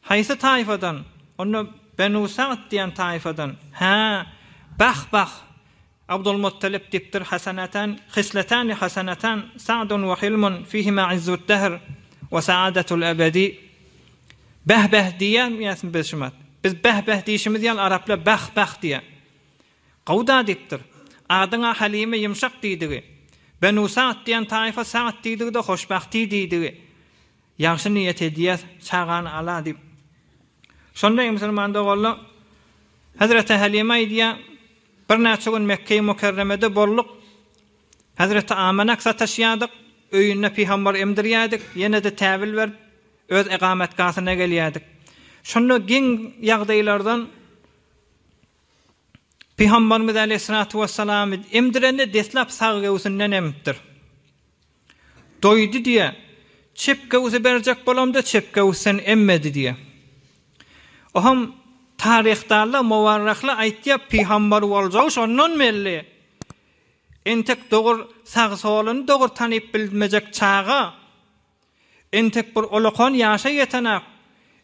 Haýsy taýfadan? Onda Benu Sa'd diýen taýfadan. Ha, bak. Abdülmuttalib dipdir hasanatan, khislatan hasanatan, Sa'dun ve Hilmun fihima izzut dahr ve sa'adatul ebedi. Behbeh diýen ýasyn beşimat. Biz behbeh diýişimiz ýal arapla bah diýen. Gowda dipdir. Adyňa Halime ýumşak diýdigi. Benu Sa'd diýen taýfa Sa'd diýdigi de hoşbahty diýdigi. Ýaşy niýet edýär, çağan ala dip. Şonda musulman dogalla Hazreti Halime diýär, bir näçe gün Mekke-i Mukerremede bolluk. Hazreti Amanak sataşýadyk, öýünde Peýgamber emdirýädik, ýene de täwil berip öz egametgasyna gelýädik. Şonda giň ýagdaýlardan Peýgamberimiz aleyhissalatu vesselam emdirende deslap sağ göwsünden emdir. Doýdy diýe, çep göwsü berjek bolamda çep göwsünden emmedi diýe. Oham tarihdarlar muwarraklar aýtýar Peýgamber boljak şondan belli. Entek dogur sağ soluny dogur tanyp bilmejek çağa. Entek bir olakon ýaşa ýetenek.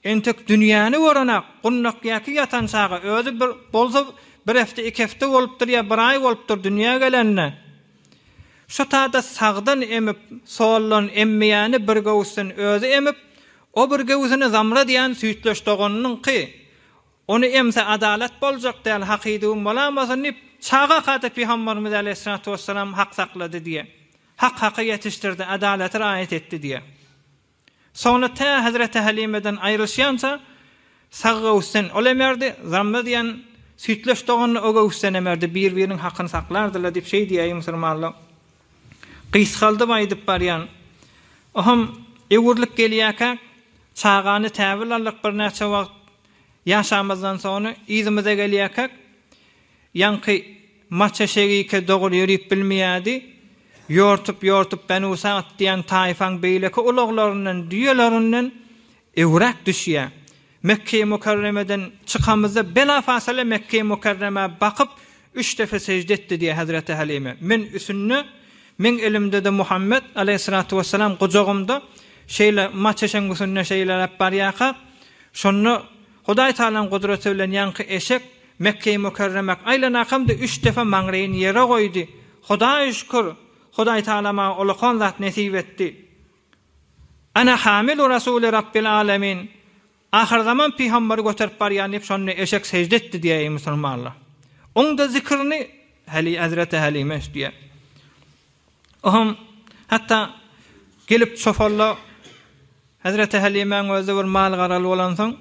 Entek dünýäni görenek. Gunnak ýaky ýatan çağa özü bir bolsa bir hefte iki hefte bolupdyr ýa bir aý bolupdyr dünýä gelenne. Şu taýda sagdan emip sollan emmeýäni bir göwsün özü emip o bir göwsüni zamra diýen süýtleşdigonyň ki onu emse adalet boljak diýen hakydyň bolamasyny çağa gaty Peýgamberimiz aleyhissalatu vesselam hak saklady diýe. Hak ýetişdirdi, adalet raýat etdi diýe. Sonra ta Hazreti Halime'den ayrılşyansa sağ göwsün olemerdi, zamra diýen süýtleşdigonyny o göwsün emerdi, bir-biriniň hakyny saklardylar diýip şey diýýär musulmanlar. Qysgaldy baýdyp barýan. Oham ewurlik gelýäkä çağany täwil allyk bir näçe wagt ýaşamazdan soňra izimize gelýäkä ýanky maça şeýike dogry ýörüp bilmeýärdi. Yortup Benu Sa'd diýen taýfan beýleki ulaglarynyň diýelerinden ewrak düşýär. Mekke-i Mukerremeden çıkamızda bela fasale Mekke-i Mukerreme bakıp 3 defa secde etti diye Hazreti Halime. Men üsünni, men elimde de Muhammed aleyhissalatu vesselam kucağımda şeyle maçeşen üsünne şeyler hep bariyaka. Şonu Hudaý Taala'nın kudreti bilen yankı eşek Mekke-i Mukerremek aylanakam da 3 defa maňreýini ýere goýdy. Hudaý şükür. Hudaý Taala ma ulukon zat nesip etdi. Ana hamilu Rasuli Rabbil Alamin. Ahir zaman Peýgamberi göterip barýan diýip şonu eşek secde etdi diýär musulmanlar. Onda zikrini Hazreti Halime diýär. Ohum hatta gelip çofalla Hazreti Halime'nin özü bir mal garaly bolan soň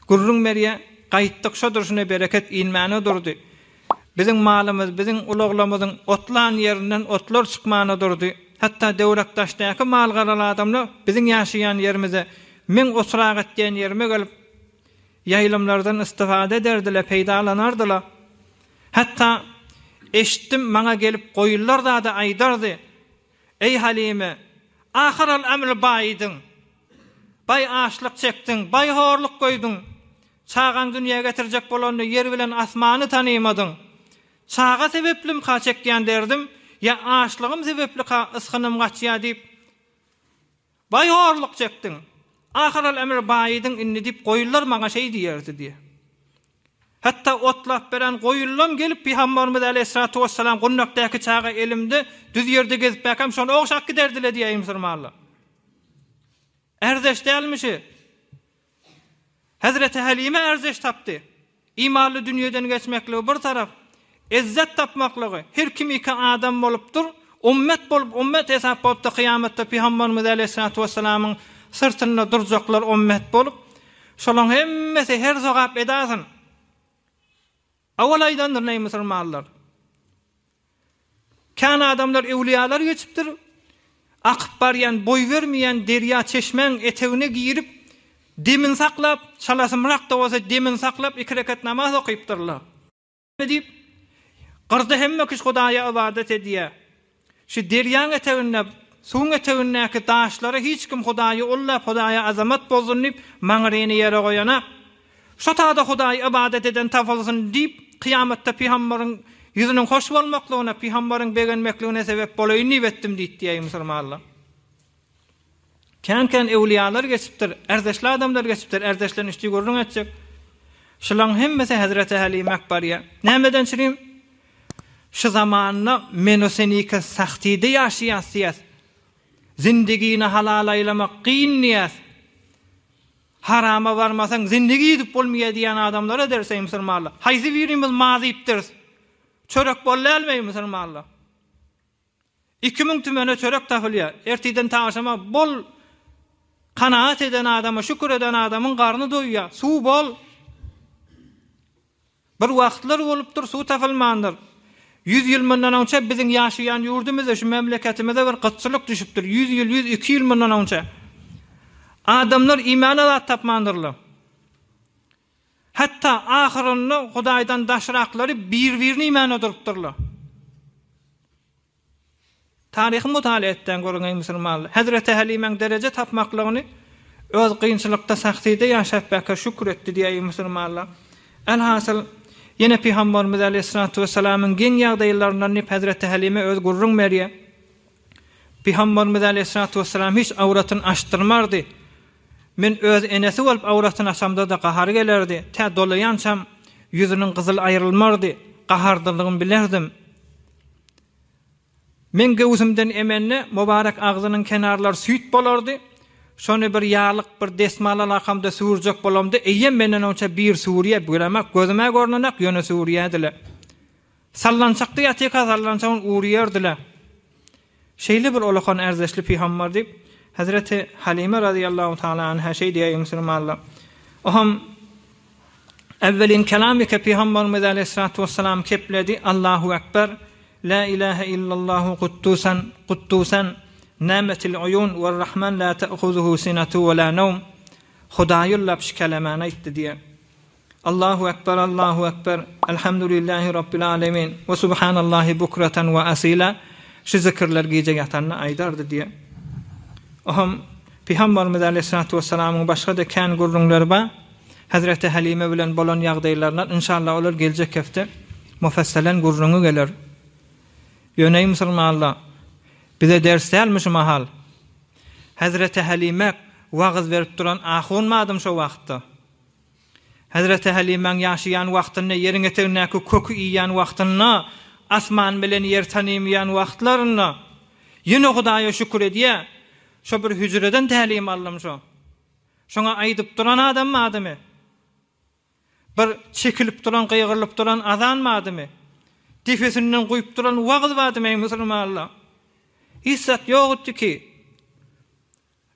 gurrun meriye gaýtdyk şo durşuna bereket inmäne durdy. Bizim malymyz, bizim ulaglamyzyň otlan ýerinden otlar çykmana durdy. Hatta döwrekdaşdaky mal garaly adamlar bizim ýaşaýan ýerimize men oturak etdiğin yerime gelip yayılımlardan istifade ederdiler, peydalanardılar. Hatta eşittim bana gelip koyullar da aydardı. Ey Halime, ahiral emri baydın. Bay ağaçlık çektin, bay horluk koydun. Çağan dünyaya getirecek bolanı yer bilen asmanı tanıyamadın. Çağa sebeplim kaçekyan derdim, ya ağaçlığım sebepli ıskınım kaçya deyip. Bay horluk çektin. Ahiral emri baydın inni dip koyullar maňa şey diýerdi diye. Hatta otlap beren koyullam gelip Peýgamberimiz aleyhissalatu vesselam gunnakdaky çağa elimde düz ýerde gezip bakam şonu oňşak giderdiler diýýär musulmanlar. Erzeş dälmişi. Hazreti Halime erzeş tapdy. İmanly dünýeden geçmekle bir taraf, izzet tapmaklygy. Her kim iki adam bolupdyr, ummet bolup ummet hesap bolup kıyamatda Peýgamberimiz aleyhissalatu vesselamyň sırtında duracaklar ummet bolup şolaň hemmesi her zogap edasyn. Awalaýdandyr näme musulmanlar. Kana adamlar ewliyalar geçipdir. Akyp barýan, boý bermeýän derýa çeşmeň etegine giyirip demin saklap, çalasymrak da bolsa demin saklap 2 rekat namaz okypdyrlar. Edip gyrda hemme kiş Hudaýa ibadet edýär. Şu derýaň etegine suň etegindäki daşlara hiç kim Hudaýy ullap, Hudaýa azamat bozunyp maňreýini ýere goýanak. Şo taýda Hudaýy ibadet eden tafalsyn diýip kıyamatda Peýgamberiň yüzünün hoş bolmaklygyna, Peýgambaryň begenmekligine sebep bolaýyn niýetdim diýdi diýýär musulmanlar. Kän ewliýalar geçipdir, erdeşli adamlar geçipdir, erdeşlerini işi görüň etjek. Şulan hemmesi Hazreti Halime Akbariýa. Nämeden çyryň? Şu zamanyna men o seniki sahtide ýaşaýasy. Zindegini halal aylamak qiyyn niyaz. Harama varmasaň zindegi edip bolmaýar diýen adamlara derse musulmanlar. Haýsy birimiz mazypdir. Çörek bolýalmy musulmanlar? 2000 tümene çörek tapylýar. Ertiden taşama bol kanaat eden adama, şükür eden adamın garny doýýar. Suw bol. Bir wagtlar bolupdyr, suw tapylmandyr. 100 ýyl mundan önce biziň ýaşaýan ýurdumyzda, şu memleketimizde bir gıtçylyk düşüpdir. 100 ýyl, 102 ýyl mundan önce. Adamlar iman alat tapmandyrlar. Hatta ahyrynda Hudaýdan daşraklary bir-birini iman edipdirler. Taryhy mutala etden görünen musulmanlar Hazreti Halimeň derece tapmaklygyny öz kıyınçılykda sahtide ýaşapbaka şükür etdi diýýär musulmanlar. Elhasyl yine Peygamberimiz Aleyhissalatu vesselam'ın gen ýagdaýlaryndan Hazreti Halime öz gurrun merýe. Peygamberimiz Aleyhissalatu vesselam hiç awratyny açdyrmardy. Men öz enesi bolup awratyny açamda da gahar gelerdi. Tä dolaýançam ýüzüniň gyzyl aýrylmardy. Gahardyrlygyny bilerdim. Men göwsümden emenne mübarek agzynyň kenarlary süýt bolardy. Şonu bir ýalyk bir desmal alakamda suurjak bolamdy. Eýem menden onça bir Suriýe göremek gözüme görnenek ýöne Suriýe dile. Sallançakdy ýatyka sallançagyň uğraýardylar. Şeýle bir olakan erzeşli Peýgamber diýip Hazreti Halime radıyallahu taala anha şey diýýär musulmanlar. Oham evvelin kelamike Peygamberimiz Aleyhissalatu vesselam kepledi. Allahu ekber. La ilahe illallah quddusan namatil uyun ve rahman la ta'khuzuhu sinatu ve la nawm. Hudaýy lapş kelamany aýtdy diýär. Allahu ekber, Allahu ekber. Elhamdülillahi rabbil alamin ve subhanallahi bukratan ve asila. Şu zikirler gece ýatanyny aýdardy diýär. Oham Peygamberimiz Aleyhissalatu vesselam'ın başga da kän gurrunlary bar. Hazreti Halime bilen bolan ýagdaýlardan inşallah olar geljek hafta mufassalen gurrunu geler. Ýöne musulmanlar bize ders delmiş mahal. Hazreti Halime wagız berip duran ahunmadım şu wagtda. Hazreti Halimeň ýaşaýan wagtyny ýeriňe tegnäki kökü iýýän wagtyny asman bilen ýer tanymyan wagtlaryny ýene Hudaýa şükür edýär. Şo bir hüjreden tälim aldım şo. Şoňa aýdyp duran adam madymy? Bir çekilip duran, gıygırlıp duran azan madymy? Defesinden goýup duran wagz madymy musulmanlar? Hissat ýokdy ki.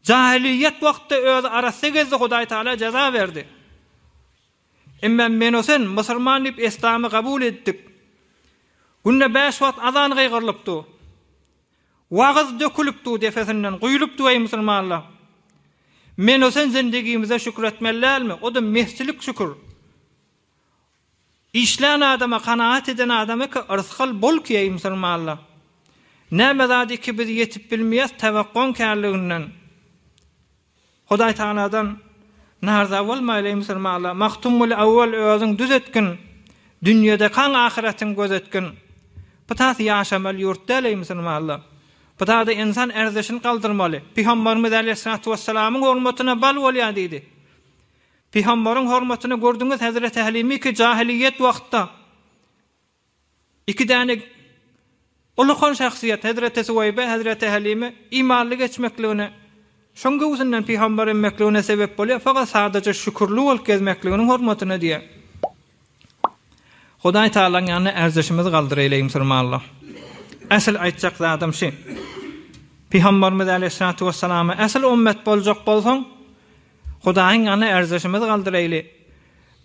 Jahiliýet wagtda öz arasy gezdi Hudaý Taala jaza berdi. Emma men osen musulman diýip İslamy kabul etdik. Günde 5 wagt azan gıygırlypdy. Wagz dökülüpdi defesinden goýulupdy ey musulmanlar. Men o sen zindegimize şükür etmellermi? O da mehsilik şükür. İşleyen adama, kanaat eden adama ki ırzkal bol ki ey musulmanlar. Nämezadi ki biz yetip bilmeýäs tewakkun kärliginden. Hudaý Taaladan narza bolmaýly ey musulmanlar. Maktumul awwal özüň düz etkin. Dünýede kaň ahiretin gözetkin. Patas ýaşamal ýurtda ey musulmanlar. Buda insan erzeşini kaldırmalı. Peygamberimiz Aleyhissalatu vesselam'ın hormatyna bal bolýar diýdi. Peýgamberiň hormatyny gördüňiz Hazreti Halime ki jahiliýet wagtda. İki däne ulukhan şahsiýet Hazreti Suwaybe, Hazreti Halime imanly geçmekligine şoňa üzünden Peýgamberiň mekligine sebep bolýar. Fakat sadece şükürlü bolup gezmekliginiň hormatyna diýär. Hudaý Taalaň ýanyna erzeşimizi galdyraýly musulmanlar. Asıl aýtjak zadım şu. Peygamberimiz Aleyhissalatu vesselam'a asıl ümmet boljak bolsaň, Hudaýyň ýanyna erzeşimizi galdyraýly.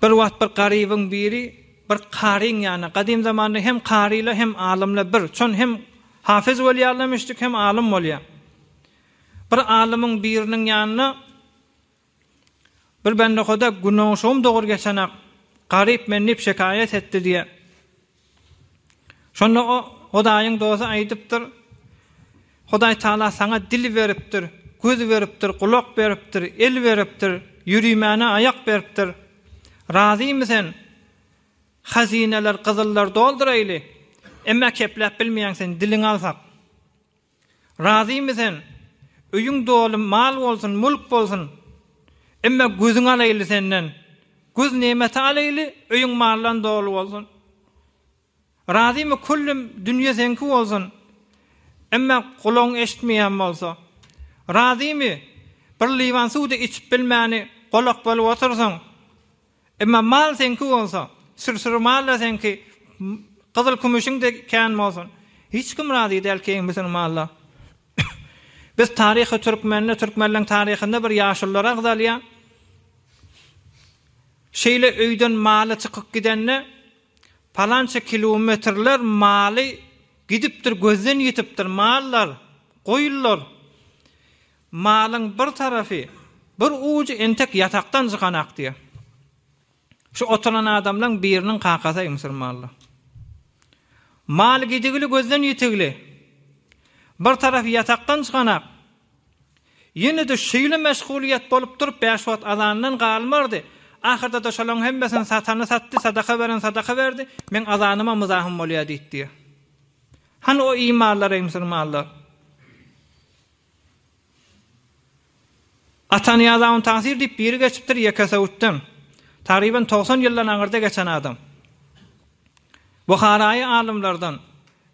Bir wagt bir garybyň biri, bir qaryň ýany gadim zamanda hem qaryla hem alimle bir. Çon hem hafiz bolýarlamışdyk hem alim bolýar. Bir alimyň biriniň ýanyna bir bende Huda günoşum dogry geçenek garyp mennip şekaýet etdi diýe. Şonda o Hudaýyň dostu aýdypdyr. Hudaý Taala saňa dil beripdir, göz beripdir, kulak beripdir, el beripdir, ýürüýmäne aýak beripdir. Razy misen? Hazineler, gyzyllar dolduraýly. Emma kepläp bilmeýän sen dilini alsak. Razymysen? Öýüň dolu mal bolsun, mulk bolsun. Emma gözüň alaýly senden. Göz nemeti alaýly, öýüň mallan dolu bolsun. Razymy kullum dünýä senki bolsun. Emma gulaň eşitmeýän bolsa. Razymy bir liwan suwdy içip bilmäni golak bolup otursaň. Emma mal senki bolsa, sür malla senki gyzyl kümüşiň de kän bolsun. Hiç kim razy däl keň biziň malla. Biz taryhy Türkmenliň taryhynda bir ýaşullara gydalýa. Şeýle öýden maly çykyp gidenne palança kilometrler maly gidipdir, gözden yetipdir mallar, goýullar. Malyň bir tarafy, bir uçy entek yatakdan çykanak diýe. Şu oturan adamlaryň biriniň kakasy musulmanlar. Mal gidigili gözden yetigili. Bir tarafy yatakdan çykanak. Ýene de şeýle meşguliýet bolup durup 5 wagt azandan galmardy. Ahirde de şolaň hemmesini satany satdy, sadaka beren sadaka berdi. Men azanyma mızahym bolýar diýdi. Han o imanlar musulmanlar. Atanyýazam taýsir diýip biri geçipdir Ýekesewutdan. Taqriban 90 ýyldan aňyrda geçen adam. Buharaýy alymlardan.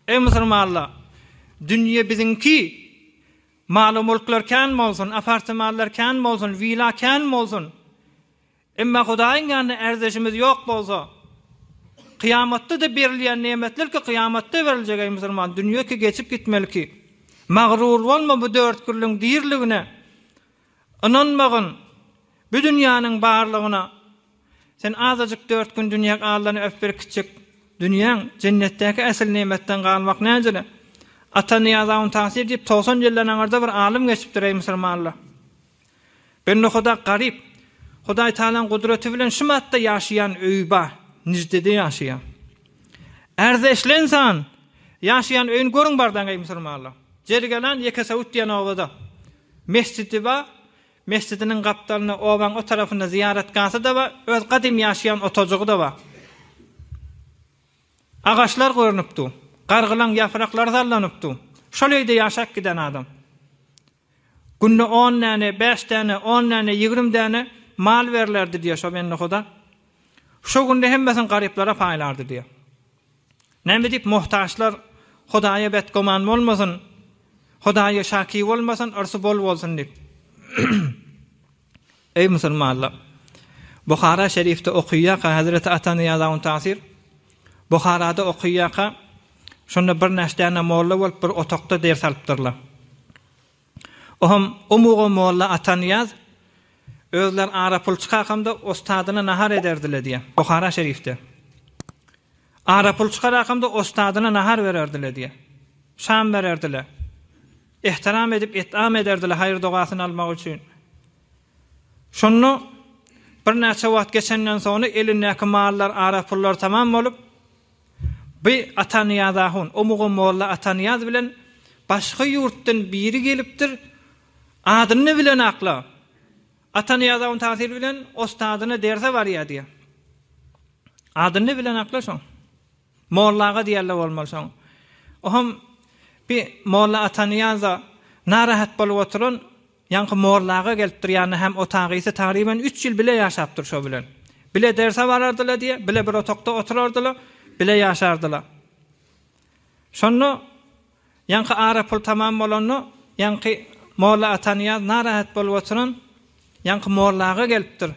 Ey musulmanlar, dünýe biziňki maly mulklar kän bolsun, apartmanlar kän bolsun, villa kän bolsun. Emma Hudaýyň ýanyna erzeşimiz ýok bolsa, kıyamatda da berilýän nemetler ki kıyamatda beriljek ey musulman, dünýä ki geçip gitmeliki. Magrur bolma bu 4 günlüň diýirligine. Inanmagyn bu dünýäniň barlygyna. Sen azadyk 4 gün dünýäge Allahny öpber kitjek. Dünýäň cennetdäki asl nemetden galmak näjele? Atanyýazam taýsir diýip 90 ýyldan aňyrda bir alim geçipdir ey musulmanlar. Ben Huda garip. Hudaý Taalaň gudreti bilen şu matda ýaşaýan öýba, nijdede ýaşaýan. Erzeşlensan, ýaşaýan öýün görüň bardan ey musulmanlar. Jergelen Ýekesewut diýen owada. Mescidi ba, mescidiniň gapdalyny owaň o tarapyna ziyaret gasa da ba, öz gadim ýaşaýan otojugy da ba. Agaçlar görnüpdi, gargylan ýapraklar zallanypdy. Şoleýde ýaşap giden adam. Günde 10 näne, 5 täne, 10 näne, 20 täne mal verlerdi diýe şo men Huda. Şo günde hemmesini garyplara paýlardy diýe. Näme diýip muhtaçlar Hudaýa betgoman bolmasyn, Hudaýa şaki bolmasyn, örsü bol bolsun diýip. Ey musulmanlar, Buhara şerifde okuýaka Hazreti Atanyýazam taýsir. Buharada okuýaka şonda bir näşdäne molla bolup bir otokda ders alypdyrlar. Oham umugy molla Atanyýaz özler ara pul çykakamda ustadyna nahar ederdiler diye. Buhara şerifde. Ara pul çykakamda ustadyna nahar bererdiler diye. Şam bererdiler. İhtiram edip it'am ederdiler hayır duasyny almak üçin. Şonu bir näçe wagt geçenden soňra elindäki mallar, ara pullar tamam bolup bir Atanyýazam, umugy molla Atanyýaz bilen başga ýurtdan biri gelipdir. Adyny bilen akla. Atanyýazam taýsir bilen ustadyna derse barýar diýe. Adyny bilen akla şoň. Mollaga diýerler bolmaly şoň. Oham bir molla Atanyýaza narahat bolup oturan ýanky mollaga gelipdir, ýani hem otagysy taqriban 3 ýyl bile ýaşapdyr şo bilen. Bile derse barardylar diýe, bile bir otokda oturardylar, bile ýaşardylar. Şonu ýanky ara pul tamam bolany, ýanky molla Atanyýaz narahat bolup oturan ýanky mollaga gelipdir.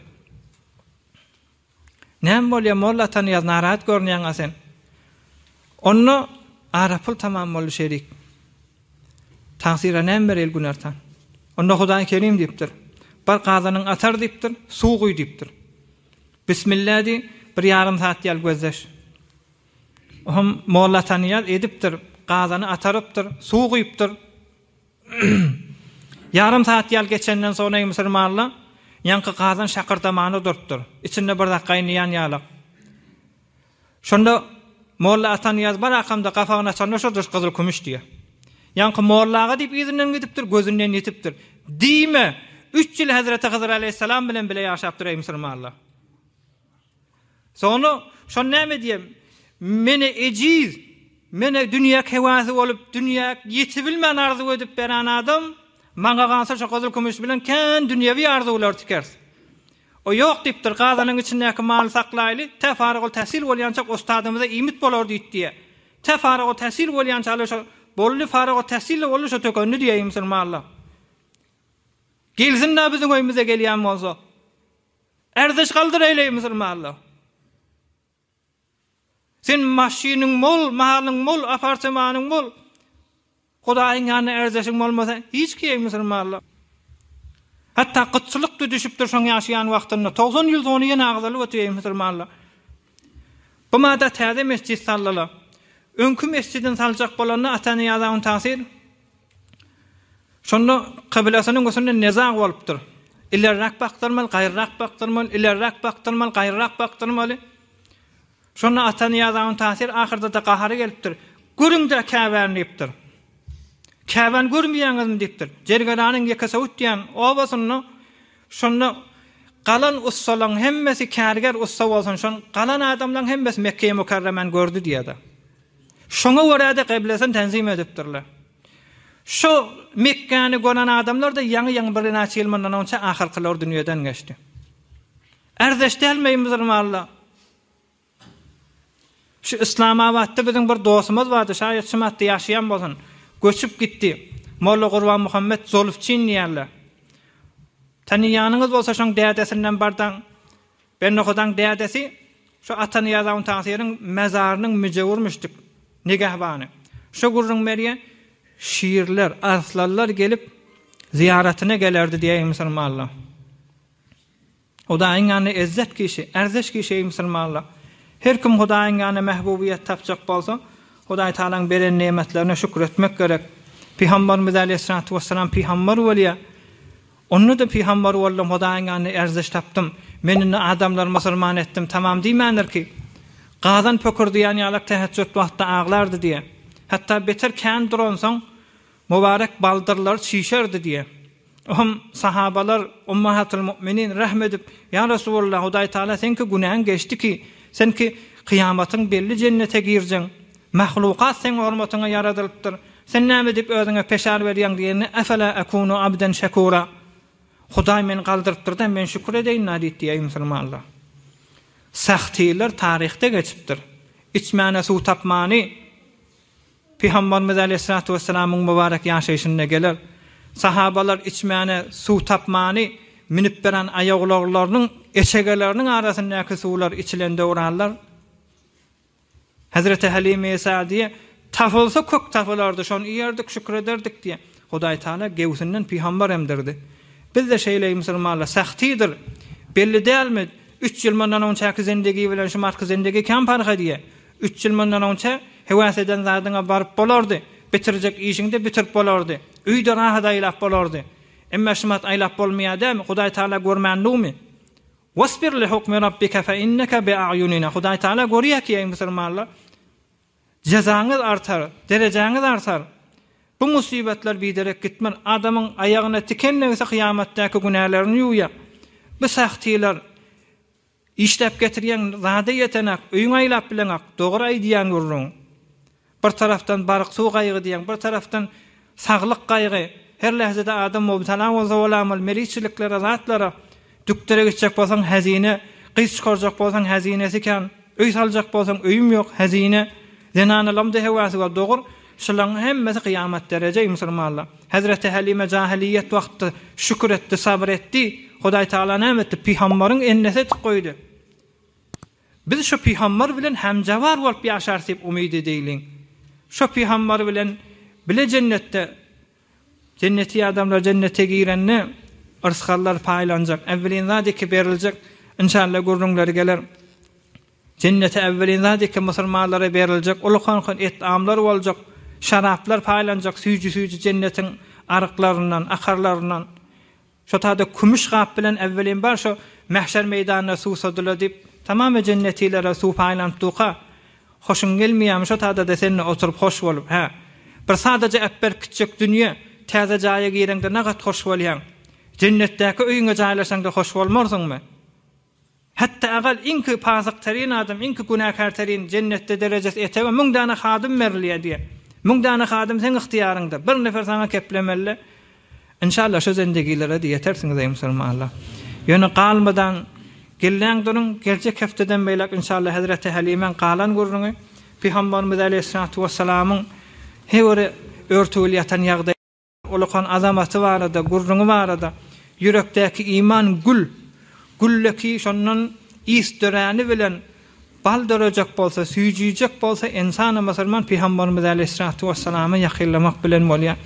Näme bolýar molla Atanyýaz narahat görnýän sen? Onu ara pul tamam bolup şerik. Taýsira näme berel günärtan? Onda Hudaý Kerim diýipdir. Bir gazanyň atar diýipdir, suw guý diýipdir. Bismillah diýip bir ýarym saat ýal gözleş. Oham molla Atanyýaz edipdir, gazany atarypdyr, suw guýupdyr. Yarım saat ýal geçenden soňra musulmanlar ýanky gazan şakırdamany durupdyr. İçinde bir dakika ýan ýalyk. Şonda molla Atanyýaz bar akamda gafagyna çanna şo gyzyl kümüş diýe. Ýanky mollaga diýip izinden gidipdir, gözünden ýetipdir. Diýme 3 ýyl Hazreti Hyzyr aleyhissalam bilen bile ýaşapdyr ey musulmanlar. Soňra şo näme diýem? Meni ejiz, mene dünya hewasy bolup dünya yetibilmän arzu edip beren adam maňa gansa şo gözül kümüş bilen kän dünýäwi arzular tiker. O ýok diýipdir, gazanyň içindäki mal saklaýly, tefarrugul tahsil bolýança ustadymyza iýmit bolar diýdi. Tefarrugul tahsil bolýança şo bolly farrugul tahsil boly şo tökönni diýeýim musulmanlar. Gelsin de bizim öýümüze gelýän bolsa. Erdeş kaldır eyley musulmanlar. Sen maşinin mol, mahalın mol, apartmanın mol. Hudaýyň ýanyna erzeşiň bolmasa hiç kim musulmanlar. Hatta kıtçılık düşüpdir şoň ýaşaýan wagtynda 90 ýyl sonu ýene agzaly ötýär musulmanlar. Bu mada täze mescid sallalar. Öňkü mescidin saljak bolanyna ata-ana ýazagyň täsir. Şonda kıblasynyň gözünde nezag bolupdyr. İlerrak baktırmaly, gaýrrak baktırmaly, ilerrak baktırmaly, gaýrrak baktırmaly. Şonu ata-ana ýazagyň täsir ahyrda da gahary gelipdir. Görüňde Käbäni diýipdir. Käbän görmeýäňizmi diýipdir. Jergeranyň ýekesi utýan obasyny şonu galan ustalaň hemmesi kärger usta bolsun, şon galan adamlaryň hemmesi Mekke-i Mükerremen gördü diýdi. Şoňa görä de kıblasyn tanzim edipdirler. Şu Mekke'ni gören adamlar da ýaňy bir näçe ýyl mundan önce ahyrkylar dünýeden geçdi. Erdeş delmeýimizdir malla. Şu Islamabadda bizim bir dostumuz vardı, şaýat şumatda ýaşaýan bolsun. Göçüp gitdi. Molla Gurban Muhammed Zolufçin diýerler. Tanıýanyňyz bolsa şoň dädesinden bardan, ben okudan dädesi şu ata-ana ýazagyň täsiriň mezarynyň müjewirmişdik. Negahbany. Şu gurrun meriye şiirler, arslanlar gelip ziyaretine gelerdi diye musulmanlar. O da ýany ezzet kişi, erzeş kişi musulmanlar. Her kim Hudaýyň ýany mehbubiyet tapjak bolsa, Hudaý Taalaň beren nimetlerine şükretmek gerek. Peygamberimiz Aleyhissalatu vesselam peygamber bolýar. Onu da peygamber boldum, Hudaýyň ýany erzeş tapdym. Meni adamlar musulman etdim. Tamam diýmändir ki, gazan pökürdi ýany ýalak tehejjüt wagtda ağlardy diye. Hatta beter kän duransaň mübarek baldırlar şişerdi diye. Ohum sahabalar ummahatul müminin rahmet edip ya Resulullah Hudaý Taala senki günahın geçti ki senki kıyamatyň belli cennete girjäň. Mahlukat sen hormatyna yaradylypdyr. Sen näme edip özüňe peşar berýän diýeni afala akunu abdan şakura. Hudaý meni galdyrypdyr da men şükür edeýin diýdi musulmanlar. Sahtiler tarihte geçipdir. İçmäne suw tapmany Peygamberimiz Aleyhissalatu vesselam'ın mübarek ýaşaýyşynda geler. Sahabalar içmäne suw tapmany minip beren aýaglarynyň eçegeleriniň arasyndaky suwlar içilende urarlar. Hazreti Halime Sa'diye tafılsa kök tafılardı, şonu ýerdik şükür ederdik diye. Hudaý Taala gewsinden peygamber emdirdi. Biz de şeýle musulmanlar sahtidir. Belli dälmi 3 ýyl mundan önçäki zindigi bilen şu marky zindigi kam fark diye. 3 ýyl mundan önçe hewas eden zadyňa baryp bolardy. Bitirjek işiňde bitirip bolardy. Öýde rahat aýlap bolardy. Emma şumat aýlap bolmaýady, Hudaý Taala görmändigmi? Wasbir li hukmi rabbika fa innaka bi a'yunina. Hudaý Taala görýär ki musulmanlar, cezaňyz artar, derejaňyz artar. Bu musibetler biderek gitmer. Adamyň aýagyna tikennegse kıyamatdaky günahlarını ýuýar. Bu sahtiler işlep getirýän zada ýetenek, öýüň aýlap bilenek, dogry aýdýan görüň. Bir taraftan baryk suw gaýgy diýen, bir taraftan saglyk gaýgy. Her lahzada adam mubtala bolsa bolamyl meriçiliklere, zatlara, düktere gitjek bolsaň hazine, gys çykarjak bolsaň hazinesi kan, öý saljak bolsaň öýüm ýok, hazine. Zenanalamda hewasy var, dogry. Şolaň hemmesi kıyamat derece musulmanlar. Hazreti Halime jahiliyet wagtda şükür etdi, sabr etdi. Hudaý Taala näme etdi? Peýgamberiň ennese koydu. Biz şu peýgamber bilen hemjawar bolup ýaşar diýip umyd edeýin. Şu peýgamber bilen bile cennette, cenneti adamlar cennete girenni ırskallar paýlanjak, evvelin zadiki beriljek. İnşallah görüňler geler. Cennete evvelin zadiki musulmanlara beriljek. Ulukhan et'amlar boljak. Şaraplar paýlanjak, süýji cennetin aryklaryndan, akarlaryndan. Şu taýda kümüş gap bilen evvelin bar şu mahşer meýdanyna suw sadylar diýip tamamy cennetilere suw paýlandyka. Hoşuň gelmeýär, şu taýda da seni oturup hoş bolup, ha. Bir sadece äpber kiçik dünýä, täze jaýa gireňde nägat hoş bolýan. Cennetdäki öýüňe jaýlaşaňda hoş bolmarsyňmy? Hatta agal inki pasaktarin adam, inki günahkartarin cennette derecesi etege 1000 dana hadım berliye diye. 1000 dana hadım sen ihtiyarında. Bir nefer sana keplemelle. İnşallah şu zendegilere de yetersiniz ey musulmanlar. Yönü qalmadan gellen durun, gelecek hefteden beylak inşallah Hazreti Halimen qalan gurrunu. Peygamberimiz Aleyhissalatu vesselam'ın hevre örtüül yatan yağda ulukan azamatı var da, gurrunu var da, yürekteki iman gülleki şonun istirani bilen baldıracak bolsa, süyücüyecek bolsa insan-ı musulman Peygamberimiz Aleyhissalatu vesselam'ı yakıllamak bilen bolya.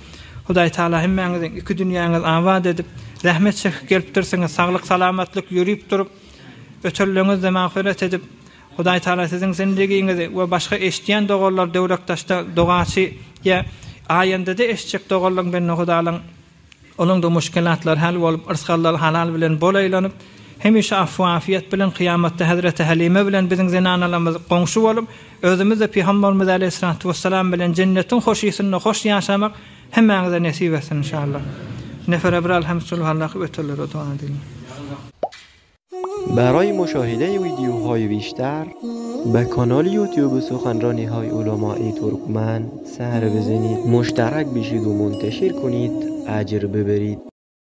Hudaý Taala hemmeňiziň iki dünýäňiz awad edip, rahmet çekip gelip dursaňyz, saglyk salamatlyk ýürüp durup, ötürlüňizde magfiret edip, Hudaý Taala siziň zindigiňizi we başga eşdiýän dogallar döwrekdaşda dogaçy ýa aýanda da eşjek dogallar bilen Hudaýlaň onun da müşkilatlar hal bolup, ırsgallar halal bilen bolaýlanyp, hemişe afwa afiyet bilen kıyamatda Hazreti Halime bilen biziň zinanalarymyz goňşy bolup, özümizde Peygamberimiz Aleyhissalatu vesselam bilen cennetin hoşysyny hoş ýaşamak hemmeňize nesip etsin inşallah. Nefer ebral hamdülillah ve teala dua edin.
برای مشاهده ویدیوهای بیشتر به کانال یوتیوب سخنرانی‌های علمای ترکمن سر بزنید، مشترک بشید و منتشر کنید، اجر ببرید.